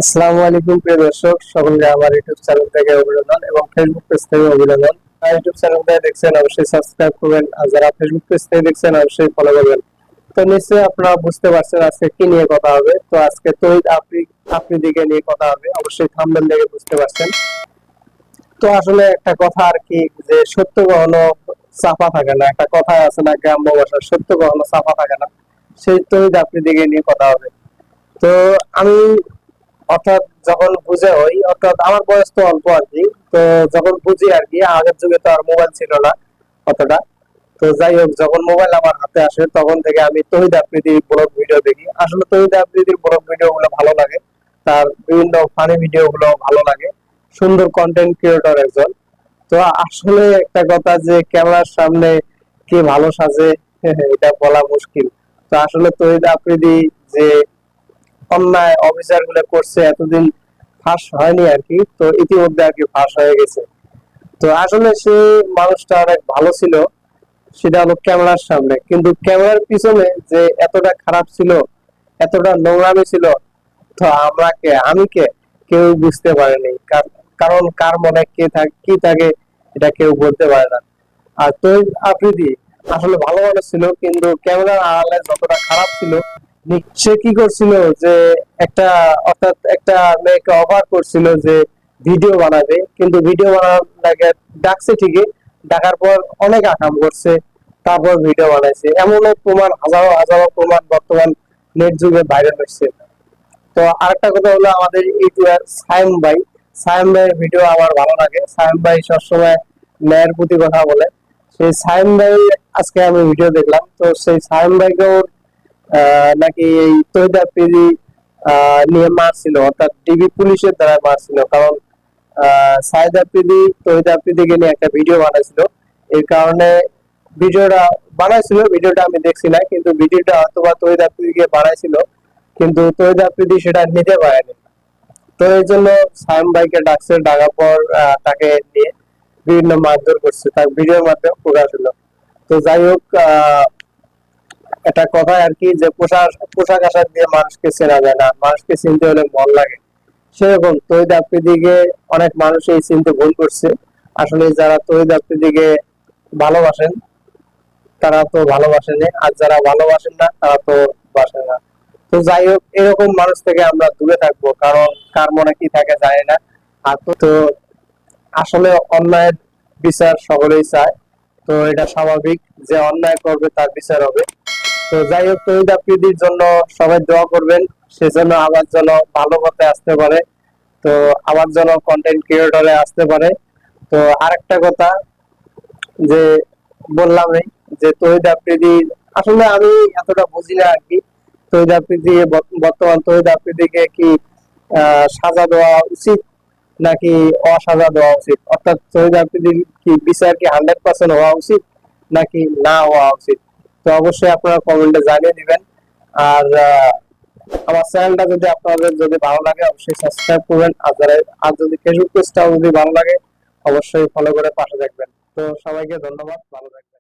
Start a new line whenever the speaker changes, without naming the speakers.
আসসালামু আলাইকুম প্রিয় দর্শক, সকলকে আমার ইউটিউব চ্যানেল থেকে অভিনন্দন এবং ফেসবুক পেজ থেকে অভিনন্দন। ইউটিউব চ্যানেল থেকে দেখছেন অবশ্যই সাবস্ক্রাইব করবেন, আর যারা ফেসবুক পেজ থেকে দেখছেন অবশ্যই ফলো করবেন। তো নিশ্চয়ই আপনারা বুঝতে পারছেন আজকে কি নিয়ে কথা হবে। তো আজকে তড়িৎ আফ্রিদিকে নিয়ে কথা হবে, অবশ্যই থাম্বনেল দেখে বুঝতে পারছেন। তো আসলে একটা কথা আর কি, যে সত্য কখনো চাপা থাকে না। একটা কথা আছে না, গ্রাম্য ভাষায়, সত্য কখনো চাপা থাকে না। সেই তড়িৎ আফ্রিদিকে নিয়ে কথা হবে। তো আমি অর্থাৎ যখন বুঝে হই, অর্থাৎ আমার বয়স তো অল্প আর কি। তো যখন বুঝি আর কি, আগের যুগে তো আর মোবাইল ছিল না অতটা। তো যাই হোক, যখন মোবাইল আমার হাতে আসে তখন থেকে আমি তহিদ আফ্রিদির ব্লগ ভিডিও দেখি। আসলে তহিদ আফ্রিদির ব্লগ ভিডিও গুলো ভালো লাগে, তার বিভিন্ন ফানি ভিডিও গুলো ভালো লাগে। সুন্দর কন্টেন্ট ক্রিয়েটর একজন। তো আসলে একটা কথা, যে ক্যামেরার সামনে কে ভালো সাজে এটা বলা মুশকিল। তো আসলে তহিদ আফ্রিদি যে অন্যায় অবিচার গুলো করছে এতদিন ফাঁস হয়নি আর কি, তো ইতিমধ্যে আর কি ফাঁস হয়ে গেছে। তো আসলে সে মানুষটা অনেক ভালো ছিল, সেটা হলো ক্যামেরার সামনে, কিন্তু ক্যামেরার পিছনে যে এতটা খারাপ ছিল, এতটা নোংরামি ছিল, তো আমরা কে, আমি কে, কেউ বুঝতে পারেনি। কারণ কার মনে কে থাকে কি থাকে এটা কেউ বলতে পারে না। আর তৈব আফ্রিদি আসলে ভালো মানুষ ছিল, কিন্তু ক্যামেরার আড়ালে যতটা খারাপ ছিল। সে কি করছিল, যে একটা, অর্থাৎ একটা মেয়েকে অফার করছিল যে ভিডিও বানাবে, কিন্তু ভিডিও বানানোর লাগে ডাকছে ঠিকই, ডাকার পর অনেক আকাম করছে, তারপর ভিডিও বানাইছে। এমনও প্রমাণ, হাজারো হাজারো প্রমাণ বর্তমান নেট যুগে ভাইরাল হচ্ছে। তো আরেকটা কথা হলো, আমাদের ইউটিউবার সায়েম ভাই, সায়েম ভাইয়ের ভিডিও আমার ভালো লাগে। সায়েম ভাই সবসময় ন্যায়ের প্রতি কথা বলে। সেই সায়েম ভাই আজকে আমি ভিডিও দেখলাম, তো সেই সায়েম ভাইকেও নাকি এই তহিদ আফ্রিদি নিয়ে মারছিল, অর্থাৎ ডিবি পুলিশের দ্বারা মারছিল। কারণ সাইদ আফ্রিদি তহিদ আফ্রিদিকে নিয়ে একটা ভিডিও বানাইছিল, এই কারণে ভিডিওটা বানাইছিল। ভিডিওটা আমি দেখছি না, কিন্তু ভিডিওটা হয়তো বা তহিদ আফ্রিদিকে বানাইছিল, কিন্তু তহিদ আফ্রিদি সেটা নিতে পারেনি। তো এই জন্য সায়েম ভাইকে ডাকছে, ডাকার পর তাকে নিয়ে বিভিন্ন মারধর করছে, তার ভিডিওর মাধ্যমে প্রকাশ হলো। তো যাই হোক, একটা কথা আর কি, যে পোশাক পোশাক আশাক দিয়ে মানুষকে চেনা যায় না, মানুষকে চিনতে হলে মন লাগে। সেরকম তহিদ আফ্রিদিকে অনেক মানুষ এই চিনতে ভুল করছে। আসলে যারা তহিদ আফ্রিদিকে ভালোবাসেন তারা তো ভালোবাসেন, আর যারা ভালোবাসেন না তারা তো বাসেন না। তো যাই হোক, এরকম মানুষ থেকে আমরা দূরে থাকবো, কারণ কার মনে কি থাকে জানি না। আর তো আসলে অন্যায়ের বিচার সকলেই চায়, তো এটা স্বাভাবিক, যে অন্যায় করবে তার বিচার হবে। তো যাই হোক, তহিদ আফ্রিদির জন্য সবাই দোয়া করবেন, সেজন্য আবার যেন ভালো পথে আসতে পারে, তো আবার যেন কন্টেন্ট ক্রিয়েটরে আসতে পারে। তো আরেকটা কথা, যে বললামই, যে তহিদ আফ্রিদি আসলে আমি এতটা বুঝি না আর কি। তহিদ আফ্রিদি বর্তমান তহিদ আফ্রিদিকে কি সাজা দেওয়া উচিত নাকি অসাজা দেওয়া উচিত, অর্থাৎ তহিদ আফ্রিদির কি বিচার কি 100% হওয়া উচিত নাকি না হওয়া উচিত। তো অবশ্যই আপনারা কমেন্টে জানিয়ে দিবেন। আর আমার চ্যানেলটা যদি আপনাদের যদি ভালো লাগে অবশ্যই সাবস্ক্রাইব করবেন, আর যদি ফেসবুক পেজটাও যদি ভালো লাগে অবশ্যই ফলো করে পাশে থাকবেন। তো সবাইকে ধন্যবাদ, ভালো থাকবেন।